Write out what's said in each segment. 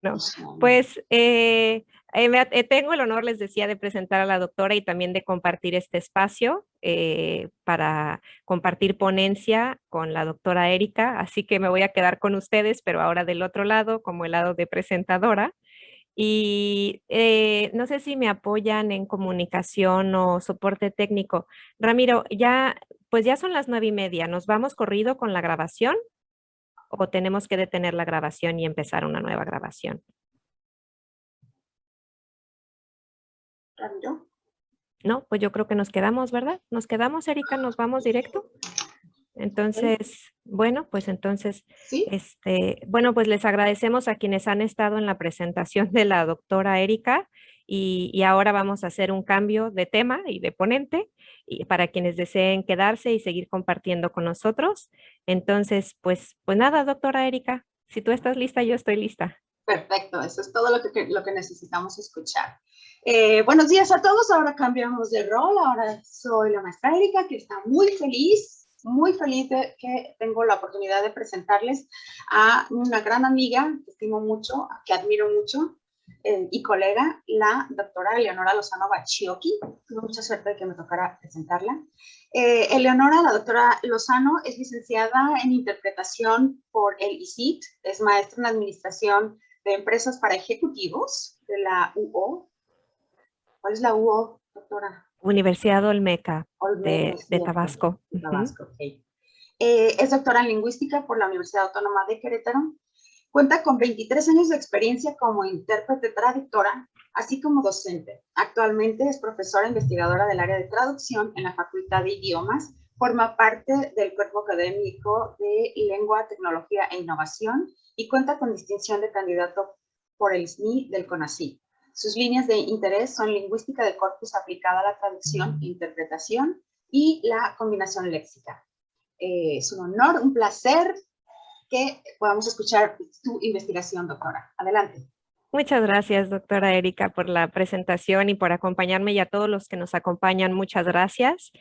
No, Usual. pues tengo el honor, les decía, de presentar a la doctora y también de compartir este espacio para compartir ponencia con la doctora Erika. Así que me voy a quedar con ustedes, pero ahora del otro lado, como el lado de presentadora. Y no sé si me apoyan en comunicación o soporte técnico. Ramiro, ya, pues ya son las 9:30. ¿Nos vamos corrido con la grabación o tenemos que detener la grabación y empezar una nueva grabación? Ramiro. No, pues yo creo que nos quedamos, ¿verdad? Nos quedamos, Erika, nos vamos directo. Ok. Entonces, bueno, pues entonces, Sí, bueno, pues les agradecemos a quienes han estado en la presentación de la doctora Erika y ahora vamos a hacer un cambio de tema y de ponente y para quienes deseen quedarse y seguir compartiendo con nosotros. Entonces, pues nada, doctora Erika, si tú estás lista, yo estoy lista. perfecto. Eso es todo lo que necesitamos escuchar. Buenos días a todos. Ahora cambiamos de rol. Ahora soy la maestra Erika, que está muy feliz de que tengo la oportunidad de presentarles a una gran amiga que estimo mucho, que admiro mucho, y colega, la doctora Eleonora Lozano Bacchiocchi. Tuve mucha suerte de que me tocara presentarla. Eleonora, la doctora Lozano, es licenciada en interpretación por el ICIT, es maestra en administración de empresas para ejecutivos de la UO. ¿Cuál es la UO, doctora? Universidad Olmeca Olmeca, es de cierto, Tabasco. de Ujú. Tabasco. Okay. Es doctora en lingüística por la Universidad Autónoma de Querétaro. Cuenta con 23 años de experiencia como intérprete traductora, así como docente. Actualmente es profesora investigadora del área de traducción en la Facultad de Idiomas. Forma parte del cuerpo académico de Lengua, Tecnología e Innovación y cuenta con distinción de candidato por el SNI del CONACYT. Sus líneas de interés son lingüística de corpus aplicada a la traducción, interpretación y la combinación léxica. Es un honor, un placer que podamos escuchar tu investigación, doctora. Adelante. Muchas gracias, doctora Erika, por la presentación y por acompañarme y a todos los que nos acompañan. Muchas gracias.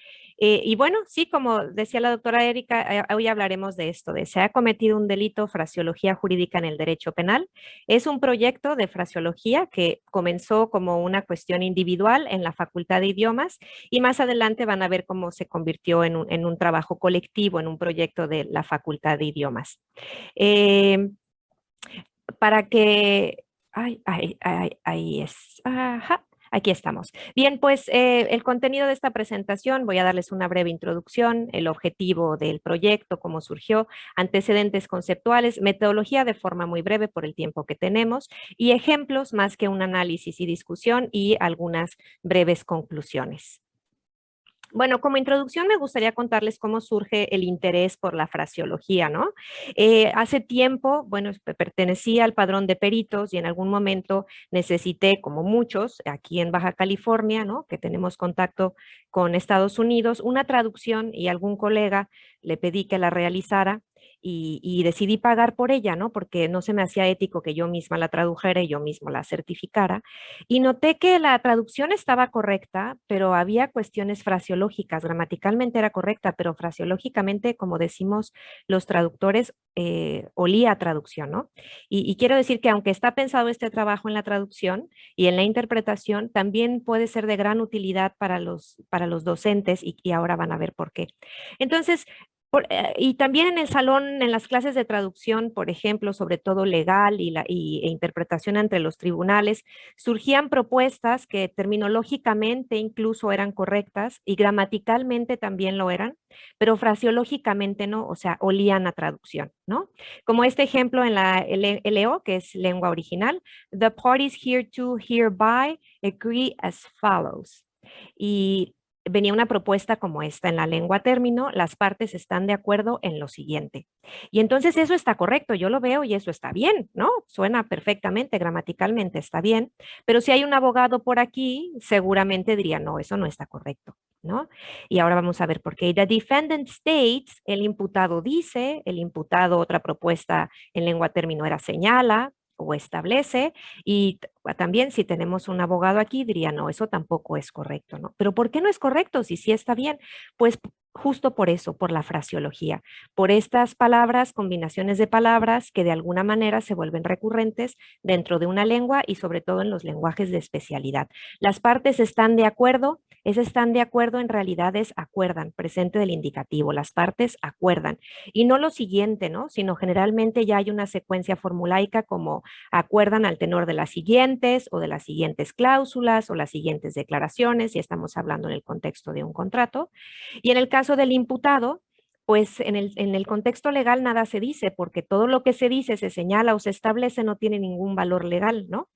Y bueno, sí, como decía la doctora Erika, hoy hablaremos de esto, de se ha cometido un delito, fraseología jurídica en el derecho penal. Es un proyecto de fraseología que comenzó como una cuestión individual en la Facultad de Idiomas y más adelante van a ver cómo se convirtió en un trabajo colectivo, en un proyecto de la Facultad de Idiomas. Eh, para que ahí es. Ajá, aquí estamos. Bien, pues el contenido de esta presentación, voy a darles una breve introducción, el objetivo del proyecto, cómo surgió, antecedentes conceptuales, metodología de forma muy breve por el tiempo que tenemos y ejemplos más que un análisis y discusión y algunas breves conclusiones. Bueno, como introducción me gustaría contarles cómo surge el interés por la fraseología, ¿no? Hace tiempo, bueno, pertenecía al padrón de peritos y en algún momento necesité, como muchos, aquí en Baja California, ¿no? Que tenemos contacto con Estados Unidos, una traducción y algún colega le pedí que la realizara y decidí pagar por ella, ¿no? Porque no se me hacía ético que yo misma la tradujera y yo misma la certificara. Y noté que la traducción estaba correcta, pero había cuestiones fraseológicas, gramaticalmente era correcta, pero fraseológicamente, como decimos los traductores, olía a traducción, ¿no? Y quiero decir que aunque está pensado este trabajo en la traducción y en la interpretación, también puede ser de gran utilidad para los docentes y ahora van a ver por qué. Entonces, y también en el salón, en las clases de traducción, por ejemplo, sobre todo legal e interpretación entre los tribunales, surgían propuestas que terminológicamente incluso eran correctas y gramaticalmente también lo eran, pero fraseológicamente no, o sea, olían a traducción, ¿no? Como este ejemplo en la LO, que es lengua original, the parties hereto hereby agree as follows. Y venía una propuesta como esta en la lengua término, las partes están de acuerdo en lo siguiente. Y entonces eso está correcto, yo lo veo y eso está bien, ¿no? Suena perfectamente, gramaticalmente está bien, pero si hay un abogado por aquí, seguramente diría, no, eso no está correcto, ¿no? Y ahora vamos a ver por qué. The defendant states, el imputado dice, el imputado, otra propuesta en lengua término era señala o establece, y también si tenemos un abogado aquí diría, no, eso tampoco es correcto, ¿no? Pero ¿por qué no es correcto si sí está bien? Pues justo por eso, por la fraseología, por estas palabras, combinaciones de palabras que de alguna manera se vuelven recurrentes dentro de una lengua y sobre todo en los lenguajes de especialidad. Las partes están de acuerdo, ese están de acuerdo en realidad es acuerdan, presente del indicativo, las partes acuerdan. Y no lo siguiente, ¿no? Sino generalmente ya hay una secuencia formulaica como acuerdan al tenor de las siguientes o de las siguientes cláusulas o las siguientes declaraciones, si estamos hablando en el contexto de un contrato. Y en el caso del imputado, pues en el contexto legal nada se dice, porque todo lo que se dice, se señala o se establece no tiene ningún valor legal, ¿no?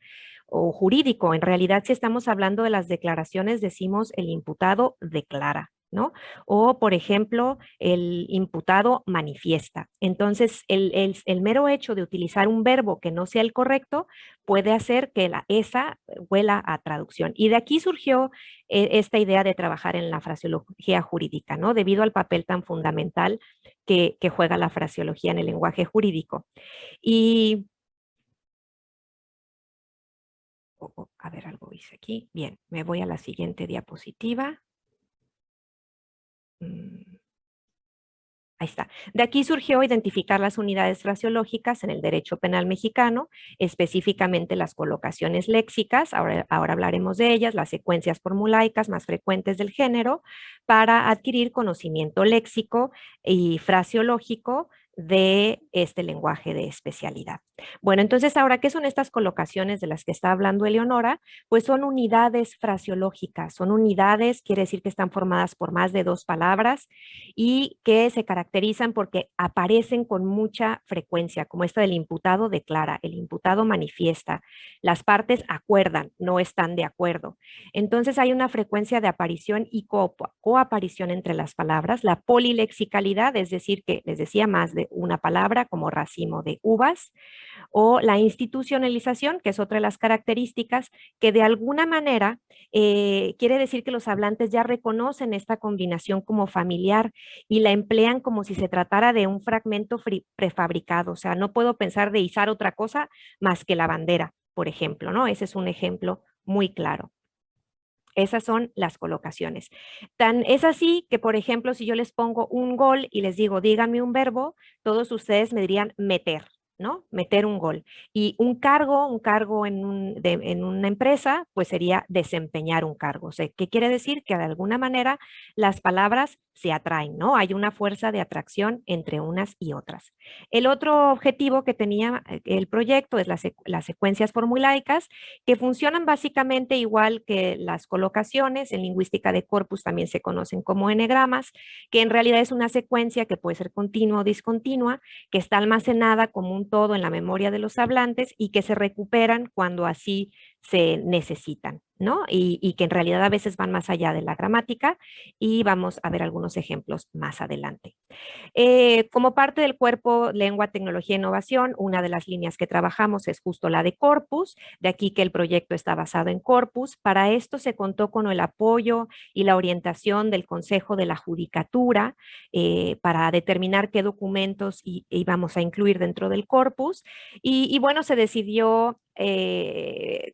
O jurídico. En realidad, si estamos hablando de las declaraciones, decimos el imputado declara, ¿no? O, por ejemplo, el imputado manifiesta. Entonces, el mero hecho de utilizar un verbo que no sea el correcto puede hacer que esa huela a traducción. Y de aquí surgió esta idea de trabajar en la fraseología jurídica, ¿no? Debido al papel tan fundamental que juega la fraseología en el lenguaje jurídico. Y a ver, algo hice aquí. Bien, me voy a la siguiente diapositiva. Ahí está. De aquí surgió identificar las unidades fraseológicas en el derecho penal mexicano, específicamente las colocaciones léxicas, ahora hablaremos de ellas, las secuencias formulaicas más frecuentes del género, para adquirir conocimiento léxico y fraseológico de este lenguaje de especialidad. Bueno, entonces ahora, ¿qué son estas colocaciones de las que está hablando Eleonora? Pues son unidades fraseológicas, son unidades, quiere decir que están formadas por más de 2 palabras y que se caracterizan porque aparecen con mucha frecuencia, como esta del imputado declara, el imputado manifiesta, las partes acuerdan, no están de acuerdo. Entonces hay una frecuencia de aparición y coaparición entre las palabras, la polilexicalidad, es decir, que les decía más de una palabra como racimo de uvas, o la institucionalización, que es otra de las características, que de alguna manera quiere decir que los hablantes ya reconocen esta combinación como familiar y la emplean como si se tratara de un fragmento prefabricado. O sea, no puedo pensar de izar otra cosa más que la bandera, por ejemplo, ¿no? Ese es un ejemplo muy claro. Esas son las colocaciones. Es así que, por ejemplo, si yo les pongo un gol y les digo, díganme un verbo, todos ustedes me dirían meter, ¿no? Meter un gol. Y un cargo en una empresa, pues sería desempeñar un cargo. O sea, ¿qué quiere decir? Que de alguna manera las palabras se atraen, ¿no? Hay una fuerza de atracción entre unas y otras. El otro objetivo que tenía el proyecto es las secuencias formulaicas, que funcionan básicamente igual que las colocaciones. En lingüística de corpus también se conocen como enegramas, que en realidad es una secuencia que puede ser continua o discontinua, que está almacenada como un todo en la memoria de los hablantes y que se recuperan cuando así se necesitan, ¿no? Y que en realidad a veces van más allá de la gramática y vamos a ver algunos ejemplos más adelante. Como parte del cuerpo Lengua, Tecnología e Innovación, una de las líneas que trabajamos es justo la de Corpus, de aquí que el proyecto está basado en Corpus. Para esto se contó con el apoyo y la orientación del Consejo de la Judicatura para determinar qué documentos íbamos a incluir dentro del corpus. Y bueno, se decidió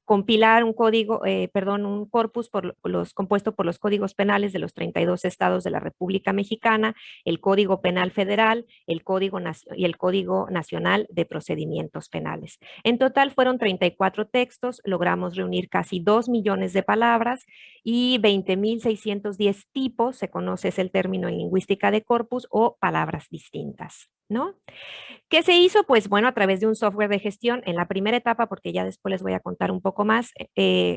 compilar un código, perdón, un corpus compuesto por los códigos penales de los 32 estados de la República Mexicana, el Código Penal Federal, el Código Nacional de Procedimientos Penales. En total fueron 34 textos, logramos reunir casi 2 millones de palabras y 20.610 tipos, se conoce es el término en lingüística de corpus, o palabras distintas, ¿no? ¿Qué se hizo? Pues bueno, a través de un software de gestión en la primera etapa, porque ya después les voy a contar un poco más,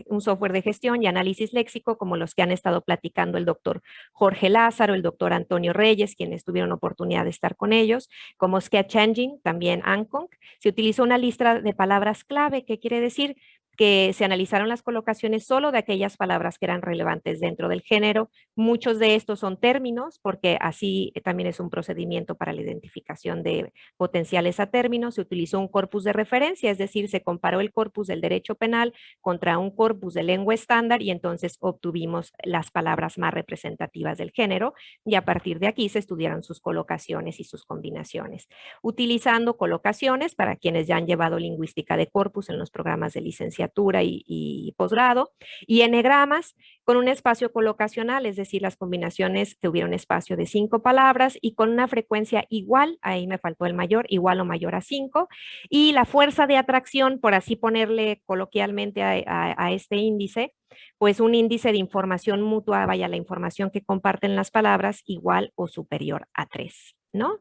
un software de gestión y análisis léxico como los que han estado platicando el doctor Jorge Lázaro, el doctor Antonio Reyes, quienes tuvieron oportunidad de estar con ellos, como Sketch Engine, también Ancong. Se utilizó una lista de palabras clave, ¿qué quiere decir? Que se analizaron las colocaciones solo de aquellas palabras que eran relevantes dentro del género. Muchos de estos son términos, porque así también es un procedimiento para la identificación de potenciales a términos. Se utilizó un corpus de referencia, es decir, se comparó el corpus del derecho penal contra un corpus de lengua estándar y entonces obtuvimos las palabras más representativas del género y a partir de aquí se estudiaron sus colocaciones y sus combinaciones. Utilizando colocaciones, para quienes ya han llevado lingüística de corpus en los programas de licenciatura licenciatura y posgrado, y enegramas con un espacio colocacional, es decir, las combinaciones que hubiera un espacio de 5 palabras y con una frecuencia igual, ahí me faltó el mayor, igual o mayor a 5, y la fuerza de atracción, por así ponerle coloquialmente a este índice, pues un índice de información mutua, vaya, la información que comparten las palabras igual o superior a 3, ¿no?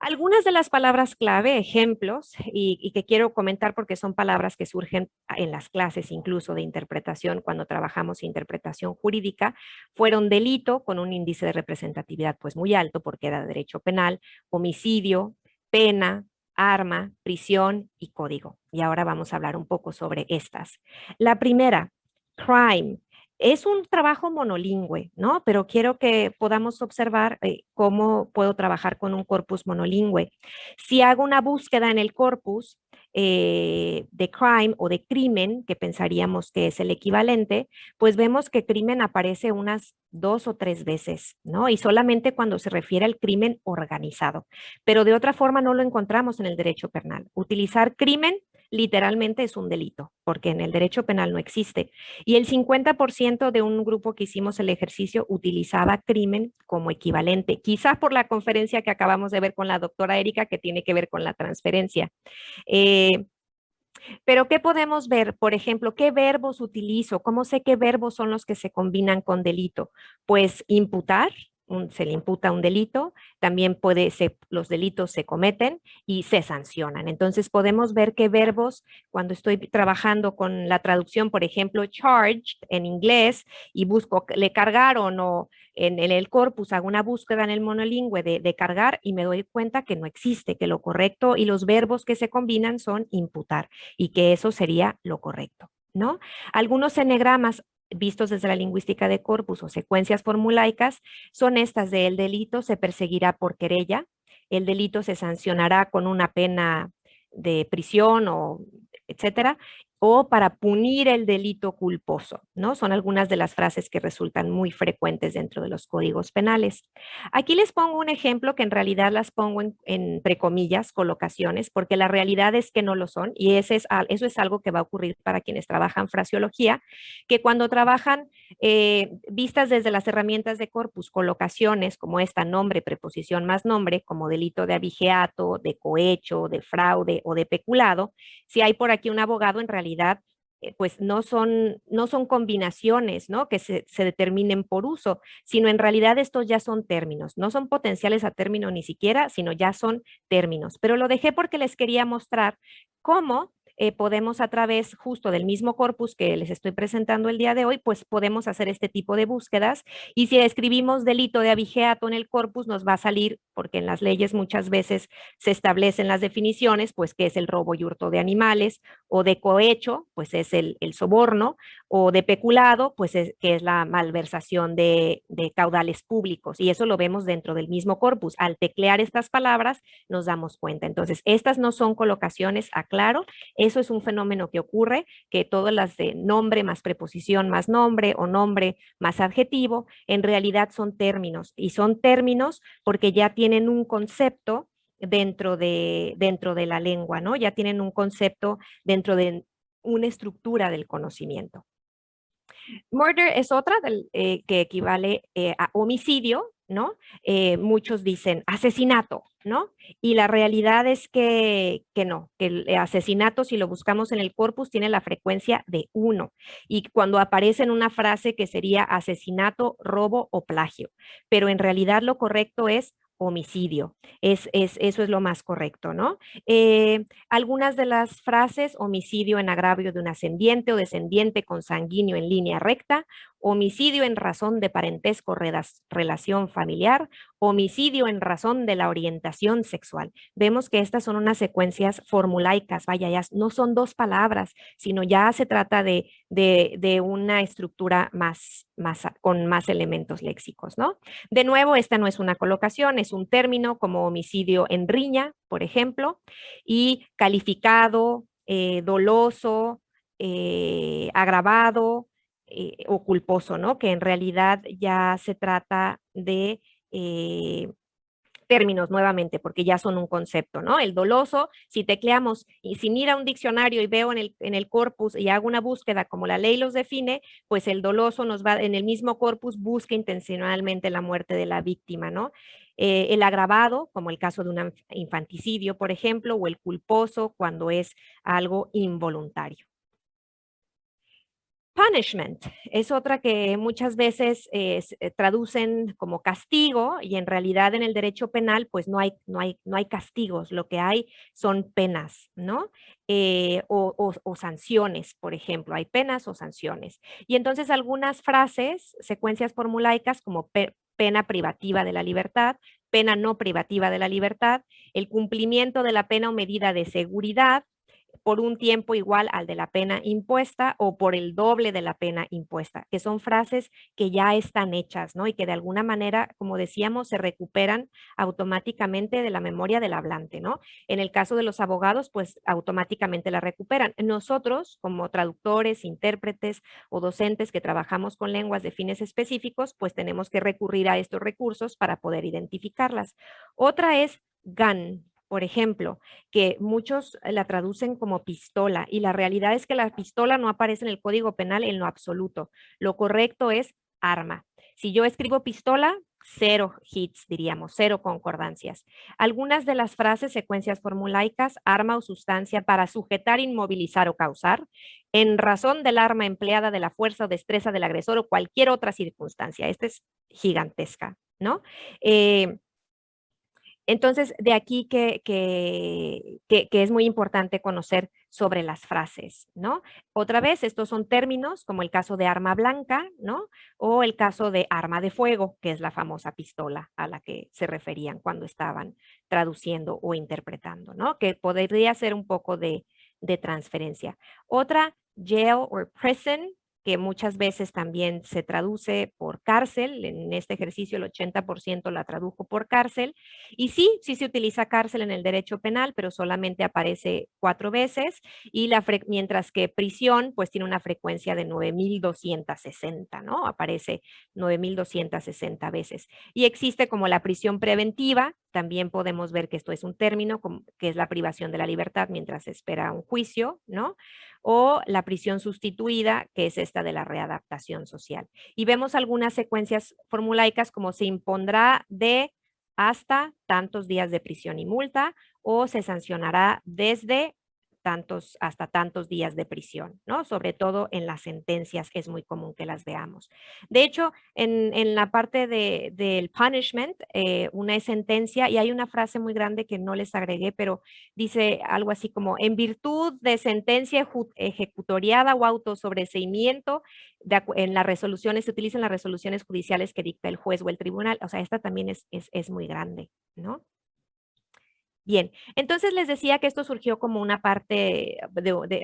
Algunas de las palabras clave, ejemplos, y que quiero comentar porque son palabras que surgen en las clases incluso de interpretación cuando trabajamos interpretación jurídica, fueron delito con un índice de representatividad pues muy alto porque era derecho penal, homicidio, pena, arma, prisión y código. Y ahora vamos a hablar un poco sobre estas. La primera, crime. Es un trabajo monolingüe, ¿no? Pero quiero que podamos observar cómo puedo trabajar con un corpus monolingüe. Si hago una búsqueda en el corpus de crime o de crimen, que pensaríamos que es el equivalente, pues vemos que crimen aparece unas 2 o 3 veces, ¿no? Y solamente cuando se refiere al crimen organizado. Pero de otra forma no lo encontramos en el derecho penal. Utilizar crimen literalmente es un delito, porque en el derecho penal no existe. Y el 50% de un grupo que hicimos el ejercicio utilizaba crimen como equivalente, quizás por la conferencia que acabamos de ver con la doctora Erika, que tiene que ver con la transferencia. Eh, pero ¿qué podemos ver? Por ejemplo, ¿qué verbos utilizo? ¿Cómo sé qué verbos son los que se combinan con delito? Pues imputar, se le imputa un delito, también puede ser, los delitos se cometen y se sancionan. Entonces podemos ver qué verbos, cuando estoy trabajando con la traducción, por ejemplo, charged en inglés y busco, le cargaron o en el corpus hago una búsqueda en el monolingüe de cargar y me doy cuenta que no existe, que lo correcto y los verbos que se combinan son imputar y que eso sería lo correcto, ¿no? Algunos enegramas vistos desde la lingüística de corpus o secuencias formulaicas son estas de el delito se perseguirá por querella, el delito se sancionará con una pena de prisión o etcétera, o para punir el delito culposo, ¿no? Son algunas de las frases que resultan muy frecuentes dentro de los códigos penales. Aquí les pongo un ejemplo que en realidad las pongo entre comillas, colocaciones, porque la realidad es que no lo son y eso es algo que va a ocurrir para quienes trabajan fraseología, que cuando trabajan vistas desde las herramientas de corpus, colocaciones como esta nombre, preposición más nombre, como delito de abigeato, de cohecho, de fraude o de peculado, si hay por aquí un abogado, en realidad, pues no son combinaciones, ¿no? Que se determinen por uso, sino en realidad estos ya son términos, no son potenciales a término ni siquiera, sino ya son términos. Pero lo dejé porque les quería mostrar cómo podemos a través justo del mismo corpus que les estoy presentando el día de hoy, pues podemos hacer este tipo de búsquedas y si escribimos delito de abigeato en el corpus nos va a salir, porque en las leyes muchas veces se establecen las definiciones, pues que es el robo y hurto de animales, o de cohecho, pues es el soborno, o de peculado, pues que es la malversación de caudales públicos y eso lo vemos dentro del mismo corpus. Al teclear estas palabras nos damos cuenta. Entonces, estas no son colocaciones, aclaro, eso es un fenómeno que ocurre, que todas las de nombre más preposición más nombre o nombre más adjetivo, en realidad son términos y son términos porque ya tienen un concepto dentro de la lengua, ¿no? Ya tienen un concepto dentro de una estructura del conocimiento. Murder es otra que equivale a homicidio, ¿no? Muchos dicen asesinato, ¿no? Y la realidad es que no, que el asesinato, si lo buscamos en el corpus, tiene la frecuencia de 1. Y cuando aparece en una frase que sería asesinato, robo o plagio. Pero en realidad lo correcto es homicidio. Eso es lo más correcto, ¿no? Algunas de las frases, homicidio en agravio de un ascendiente o descendiente consanguíneo en línea recta, homicidio en razón de parentesco, relación familiar, homicidio en razón de la orientación sexual. Vemos que estas son unas secuencias formulaicas, vaya, ya no son 2 palabras, sino ya se trata de una estructura con más elementos léxicos, ¿no? De nuevo, esta no es una colocación, es un término como homicidio en riña, por ejemplo, y calificado, doloso, agravado o culposo, ¿no? Que en realidad ya se trata de términos nuevamente, porque ya son un concepto, ¿no? El doloso, si tecleamos y si mira un diccionario y veo en el corpus y hago una búsqueda como la ley los define, pues el doloso nos va en el mismo corpus, busca intencionalmente la muerte de la víctima, ¿no? El agravado, como el caso de un infanticidio, por ejemplo, o el culposo cuando es algo involuntario. Punishment es otra que muchas veces traducen como castigo y en realidad en el derecho penal pues no hay castigos, lo que hay son penas, ¿no? O sanciones, por ejemplo, hay penas o sanciones. Y entonces algunas frases, secuencias formulaicas como pena privativa de la libertad, pena no privativa de la libertad, el cumplimiento de la pena o medida de seguridad, por un tiempo igual al de la pena impuesta o por el doble de la pena impuesta, que son frases que ya están hechas, ¿no? Y que de alguna manera, como decíamos, se recuperan automáticamente de la memoria del hablante, ¿no? En el caso de los abogados, pues automáticamente la recuperan. Nosotros, como traductores, intérpretes o docentes que trabajamos con lenguas de fines específicos, pues tenemos que recurrir a estos recursos para poder identificarlas. Otra es gun, por ejemplo, que muchos la traducen como pistola y la realidad es que la pistola no aparece en el Código Penal en lo absoluto. Lo correcto es arma. Si yo escribo pistola, 0 hits, diríamos, 0 concordancias. Algunas de las frases, secuencias formulaicas, arma o sustancia para sujetar, inmovilizar o causar, en razón del arma empleada, de la fuerza o destreza del agresor o cualquier otra circunstancia. Esta es gigantesca, ¿no? Entonces, de aquí que es muy importante conocer sobre las frases, ¿no? Otra vez, estos son términos como el caso de arma blanca, ¿no? O el caso de arma de fuego, que es la famosa pistola a la que se referían cuando estaban traduciendo o interpretando, ¿no? Que podría ser un poco de transferencia. Otra, jail or prison, que muchas veces también se traduce por cárcel. En este ejercicio el 80% la tradujo por cárcel. Y sí, sí se utiliza cárcel en el derecho penal, pero solamente aparece 4 veces, y mientras que prisión, pues tiene una frecuencia de 9,260, ¿no? Aparece 9,260 veces. Y existe como la prisión preventiva, también podemos ver que esto es un término, que es la privación de la libertad mientras se espera un juicio, ¿no? O la prisión sustituida, que es esta de la readaptación social. Y vemos algunas secuencias formulaicas como se impondrá de hasta tantos días de prisión y multa, o se sancionará desde tantos hasta tantos días de prisión, ¿no? Sobre todo en las sentencias es muy común que las veamos. De hecho, en la parte del punishment, una es sentencia y hay una frase muy grande que no les agregué, pero dice algo así como, en virtud de sentencia ejecutoriada o autosobreseimiento, en las resoluciones, se utilizan las resoluciones judiciales que dicta el juez o el tribunal. O sea, esta también es muy grande, ¿no? Bien, entonces les decía que esto surgió como una parte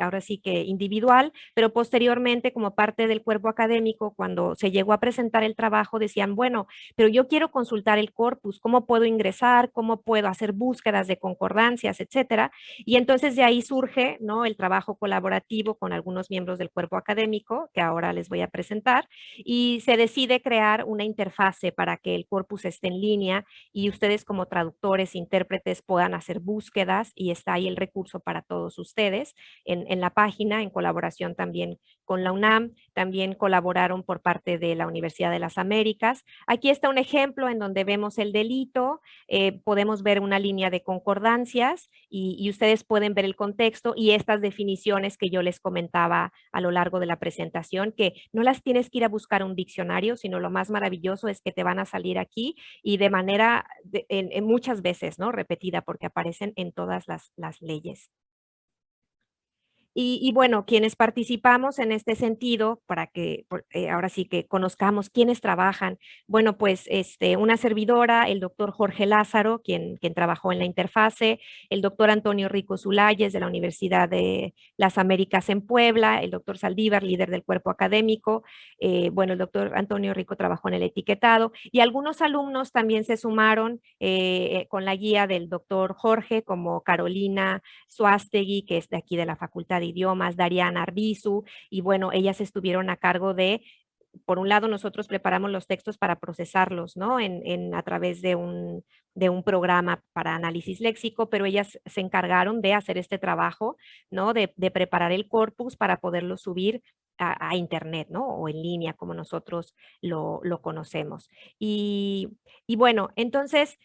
ahora sí que individual, pero posteriormente como parte del cuerpo académico, cuando se llegó a presentar el trabajo, decían, bueno, pero yo quiero consultar el corpus, ¿cómo puedo ingresar? ¿Cómo puedo hacer búsquedas de concordancias, etcétera? Y entonces de ahí surge, ¿no? El trabajo colaborativo con algunos miembros del cuerpo académico, que ahora les voy a presentar, y se decide crear una interfase para que el corpus esté en línea y ustedes como traductores, intérpretes puedan hacer búsquedas, y está ahí el recurso para todos ustedes en la página, en colaboración también con la UNAM. También colaboraron por parte de la Universidad de las Américas. Aquí está un ejemplo en donde vemos el delito, podemos ver una línea de concordancias y ustedes pueden ver el contexto y estas definiciones que yo les comentaba a lo largo de la presentación, que no las tienes que ir a buscar un diccionario, sino lo más maravilloso es que te van a salir aquí y de manera, en muchas veces, ¿no? Repetida, porque aparecen en todas las leyes. Y bueno, quienes participamos en este sentido, para que ahora sí que conozcamos quiénes trabajan, bueno, pues una servidora, el doctor Jorge Lázaro, quien trabajó en la interfase, el doctor Antonio Rico Zulayes de la Universidad de las Américas en Puebla, el doctor Saldívar, líder del cuerpo académico, bueno, el doctor Antonio Rico trabajó en el etiquetado, y algunos alumnos también se sumaron con la guía del doctor Jorge, como Carolina Suástegui, que es de aquí de la Facultad de Idiomas, Dariana Arbizu, y bueno, ellas estuvieron a cargo de por un lado, nosotros preparamos los textos para procesarlos, ¿no? A través de un programa para análisis léxico, pero ellas se encargaron de hacer este trabajo, ¿no? De preparar el corpus para poderlo subir a internet, ¿no? O en línea, como nosotros lo conocemos. Y bueno, entonces,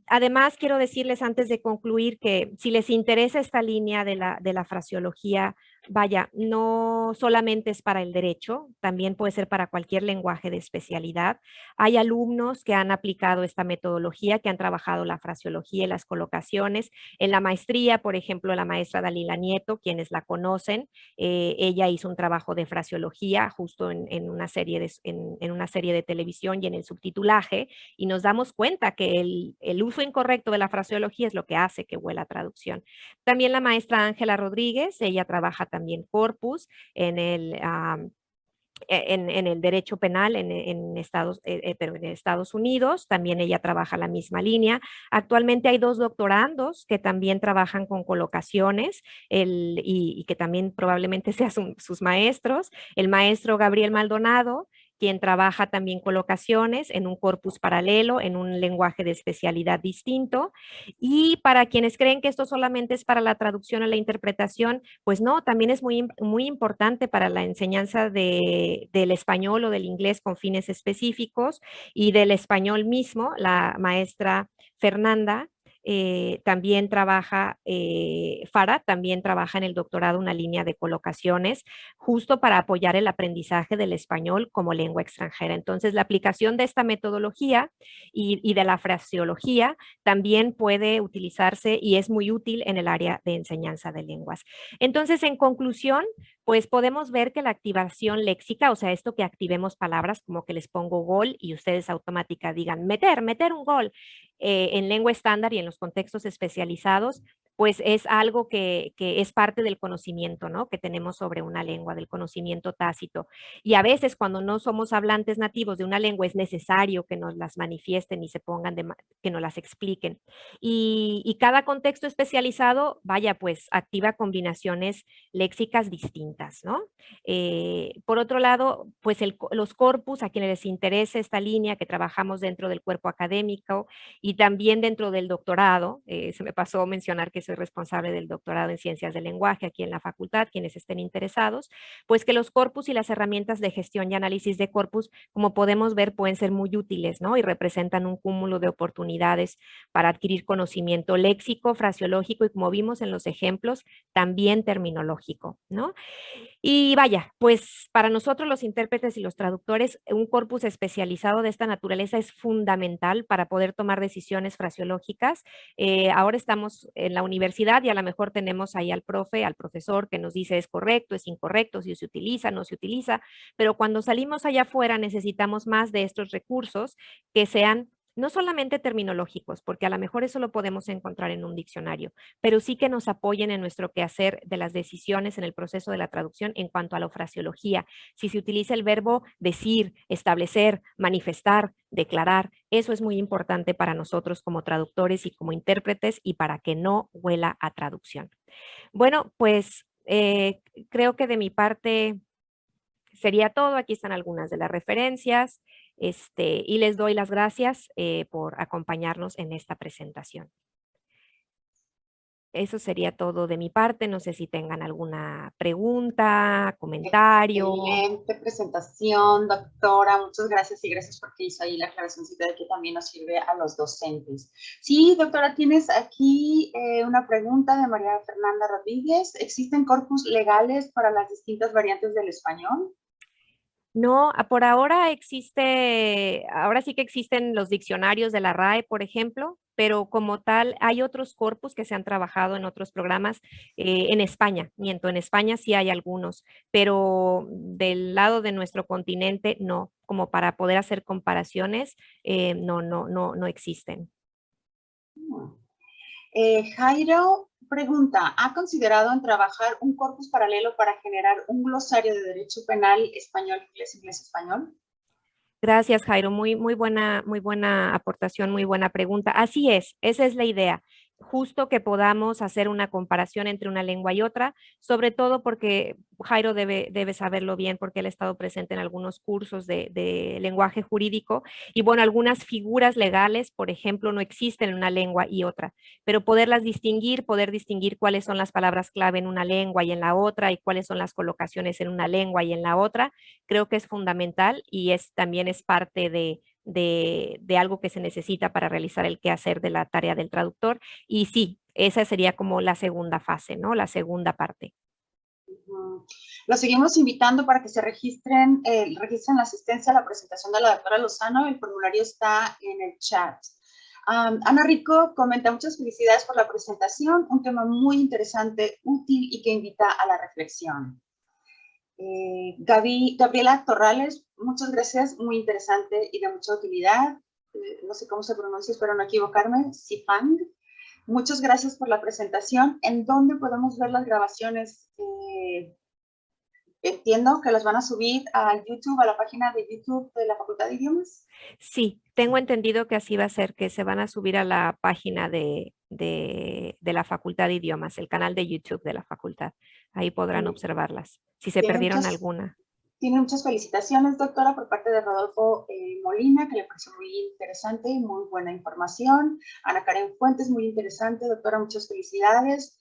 además quiero decirles antes de concluir que si les interesa esta línea de la fraseología, vaya, no solamente es para el derecho, también puede ser para cualquier lenguaje de especialidad. Hay alumnos que han aplicado esta metodología, que han trabajado la fraseología y las colocaciones. En la maestría, por ejemplo, la maestra Dalila Nieto, quienes la conocen, ella hizo un trabajo de fraseología justo en una serie en una serie de televisión y en el subtitulaje, y nos damos cuenta que el uso incorrecto de la fraseología es lo que hace que huela a traducción. También la maestra Ángela Rodríguez, ella trabaja también corpus en en el derecho penal pero en Estados Unidos, también ella trabaja la misma línea. Actualmente hay 2 doctorandos que también trabajan con colocaciones y que también probablemente sean sus maestros. El maestro Gabriel Maldonado, quien trabaja también colocaciones en un corpus paralelo, en un lenguaje de especialidad distinto. Y para quienes creen que esto solamente es para la traducción o la interpretación, pues no, también es muy importante para la enseñanza del español o del inglés con fines específicos y del español mismo. La maestra Fernanda también trabaja, Farah también trabaja en el doctorado una línea de colocaciones justo para apoyar el aprendizaje del español como lengua extranjera. Entonces, la aplicación de esta metodología y de la fraseología también puede utilizarse y es muy útil en el área de enseñanza de lenguas. Entonces, en conclusión, pues podemos ver que la activación léxica, o sea, esto que activemos palabras como que les pongo gol y ustedes automática digan meter un gol en lengua estándar y en los contextos especializados, pues es algo que es parte del conocimiento, ¿no? Que tenemos sobre una lengua, del conocimiento tácito. Y a veces cuando no somos hablantes nativos de una lengua es necesario que nos las manifiesten y se pongan, que nos las expliquen. Y cada contexto especializado, vaya, pues activa combinaciones léxicas distintas, ¿no? Por otro lado, pues los corpus, a quienes les interese esta línea que trabajamos dentro del cuerpo académico y también dentro del doctorado, se me pasó mencionar que soy responsable del doctorado en ciencias del lenguaje aquí en la facultad, quienes estén interesados, pues que los corpus y las herramientas de gestión y análisis de corpus, como podemos ver, pueden ser muy útiles, ¿no? Y representan un cúmulo de oportunidades para adquirir conocimiento léxico, fraseológico y, como vimos en los ejemplos, también terminológico, ¿no? Y vaya, pues para nosotros los intérpretes y los traductores, un corpus especializado de esta naturaleza es fundamental para poder tomar decisiones fraseológicas. Ahora estamos en la universidad y a lo mejor tenemos ahí al profe, al profesor que nos dice es correcto, es incorrecto, si se utiliza, no se utiliza, pero cuando salimos allá afuera necesitamos más de estos recursos que sean no solamente terminológicos, porque a lo mejor eso lo podemos encontrar en un diccionario, pero sí que nos apoyen en nuestro quehacer de las decisiones en el proceso de la traducción en cuanto a la fraseología. Si se utiliza el verbo decir, establecer, manifestar, declarar, eso es muy importante para nosotros como traductores y como intérpretes y para que no huela a traducción. Bueno, pues creo que de mi parte sería todo. Aquí están algunas de las referencias y les doy las gracias por acompañarnos en esta presentación. Eso sería todo de mi parte. No sé si tengan alguna pregunta, comentario. Excelente presentación, doctora. Muchas gracias y gracias porque hizo ahí la aclaracióncita de que también nos sirve a los docentes. Sí, doctora, tienes aquí una pregunta de María Fernanda Rodríguez. ¿Existen corpus legales para las distintas variantes del español? No, por ahora ahora sí que existen los diccionarios de la RAE, por ejemplo, pero como tal hay otros corpus que se han trabajado en otros programas en España. Miento, en España sí hay algunos, pero del lado de nuestro continente no, como para poder hacer comparaciones, no existen. Jairo pregunta, ¿ha considerado en trabajar un corpus paralelo para generar un glosario de derecho penal español, inglés, español? Gracias, Jairo. Muy buena aportación, muy buena pregunta. Así es, esa es la idea. Justo que podamos hacer una comparación entre una lengua y otra, sobre todo porque Jairo debe saberlo bien porque él ha estado presente en algunos cursos de lenguaje jurídico y bueno, algunas figuras legales, por ejemplo, no existen en una lengua y otra, pero poderlas distinguir, poder distinguir cuáles son las palabras clave en una lengua y en la otra y cuáles son las colocaciones en una lengua y en la otra, creo que es fundamental y también es parte de algo que se necesita para realizar el quehacer de la tarea del traductor. Y sí, esa sería como la segunda fase, ¿no? La segunda parte. Los seguimos invitando para que se registren la asistencia a la presentación de la doctora Lozano. El formulario está en el chat. Ana Rico comenta: muchas felicidades por la presentación, un tema muy interesante, útil y que invita a la reflexión. Gabriela Torrales, muchas gracias, muy interesante y de mucha utilidad. No sé cómo se pronuncia, espero no equivocarme. Sifang. Muchas gracias por la presentación. ¿En dónde podemos ver las grabaciones? Entiendo que las van a subir a YouTube, a la página de YouTube de la Facultad de Idiomas. Sí, tengo entendido que así va a ser, que se van a subir a la página de la Facultad de Idiomas, el canal de YouTube de la facultad. Ahí podrán observarlas, si se perdieron alguna. Tiene muchas felicitaciones, doctora, por parte de Rodolfo Molina, que le pareció muy interesante y muy buena información. Ana Karen Fuentes, muy interesante, doctora, muchas felicidades.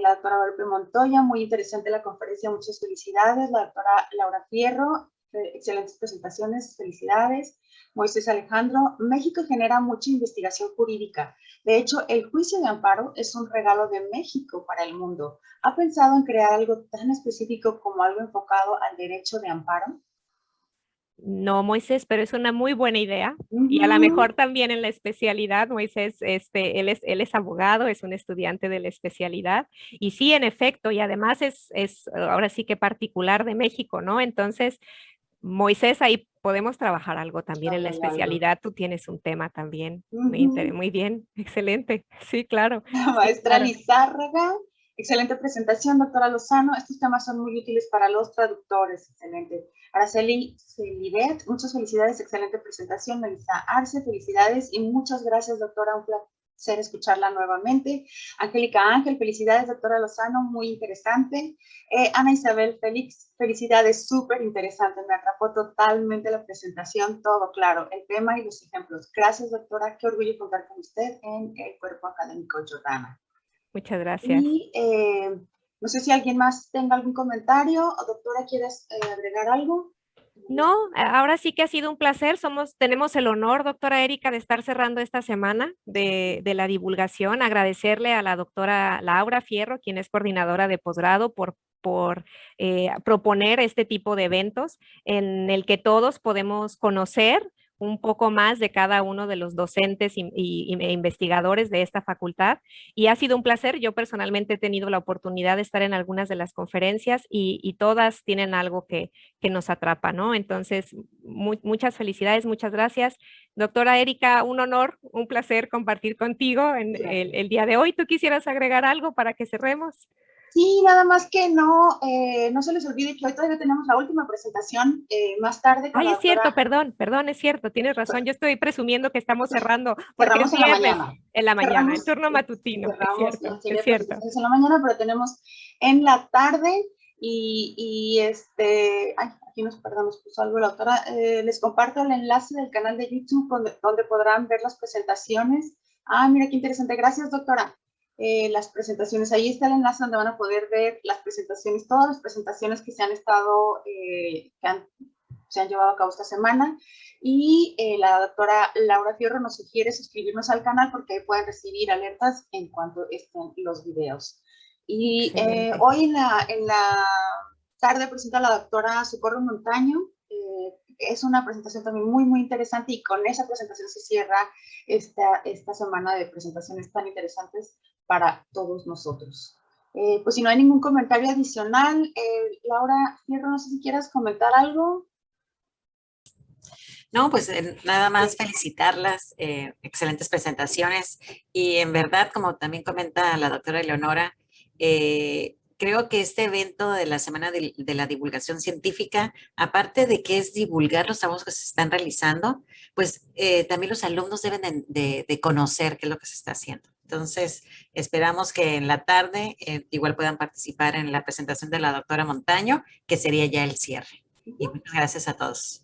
La doctora Guadalupe Montoya, muy interesante la conferencia, muchas felicidades. La doctora Laura Fierro, excelentes presentaciones, felicidades. Moisés Alejandro, México genera mucha investigación jurídica. De hecho, el juicio de amparo es un regalo de México para el mundo. ¿Ha pensado en crear algo tan específico como algo enfocado al derecho de amparo? No, Moisés, pero es una muy buena idea. Y a lo mejor también en la especialidad, Moisés, él es abogado, es un estudiante de la especialidad. Y sí, en efecto, y además es ahora sí que particular de México, ¿no? Entonces, Moisés, ahí podemos trabajar algo también en la especialidad. Tú tienes un tema también. Muy bien, excelente. Sí, claro. La Sí, maestra claro. Lizárraga, excelente presentación, doctora Lozano. Estos temas son muy útiles para los traductores. Excelente. Araceli Celidet, muchas felicidades, excelente presentación. Melissa Arce, felicidades y muchas gracias, doctora. Un placer escucharla nuevamente. Angélica Ángel, felicidades, doctora Lozano, muy interesante. Ana Isabel Félix, felicidades, súper interesante. Me atrapó totalmente la presentación, todo claro, el tema y los ejemplos. Gracias, doctora. Qué orgullo contar con usted en el Cuerpo Académico Jordana. Muchas gracias. Y no sé si alguien más tenga algún comentario. O doctora, ¿quieres agregar algo? No, ahora sí que ha sido un placer. Tenemos el honor, doctora Erika, de estar cerrando esta semana de la divulgación. Agradecerle a la doctora Laura Fierro, quien es coordinadora de posgrado, por proponer este tipo de eventos en el que todos podemos conocer un poco más de cada uno de los docentes e investigadores de esta facultad. Y ha sido un placer. Yo personalmente he tenido la oportunidad de estar en algunas de las conferencias y todas tienen algo que nos atrapa, ¿no? Entonces, muchas felicidades, muchas gracias. Doctora Erika, un honor, un placer compartir contigo en el día de hoy. ¿Tú quisieras agregar algo para que cerremos? Sí, nada más que no se les olvide que hoy todavía tenemos la última presentación más tarde con Ay, la es cierto, doctora. perdón, es cierto, tienes razón. Yo estoy presumiendo que estamos cerrando porque es Cerramos en la viernes, mañana. en la mañana, el Cerramos, turno matutino, es cerramos cierto, la serie es de cierto. presentaciones en la mañana, pero tenemos en la tarde ay, aquí nos perdamos, puso algo la doctora. Les comparto el enlace del canal de YouTube donde podrán ver las presentaciones. Ah, mira qué interesante. Gracias, doctora. Las presentaciones, ahí está el enlace donde van a poder ver las presentaciones, todas las presentaciones que se han estado, se han llevado a cabo esta semana. Y la doctora Laura Fierro nos sugiere suscribirnos al canal porque ahí pueden recibir alertas en cuanto estén los videos. Y hoy en la tarde presenta la doctora Socorro Montaño. Es una presentación también muy, muy interesante y con esa presentación se cierra esta semana de presentaciones tan interesantes para todos nosotros. Pues si no hay ningún comentario adicional, Laura Fierro, no sé si quieras comentar algo. No, pues nada más felicitarlas, excelentes presentaciones y en verdad, como también comenta la doctora Eleonora, creo que este evento de la Semana de la Divulgación Científica, aparte de que es divulgar los trabajos que se están realizando, pues también los alumnos deben de conocer qué es lo que se está haciendo. Entonces, esperamos que en la tarde igual puedan participar en la presentación de la doctora Montaño, que sería ya el cierre. Y muchas gracias a todos.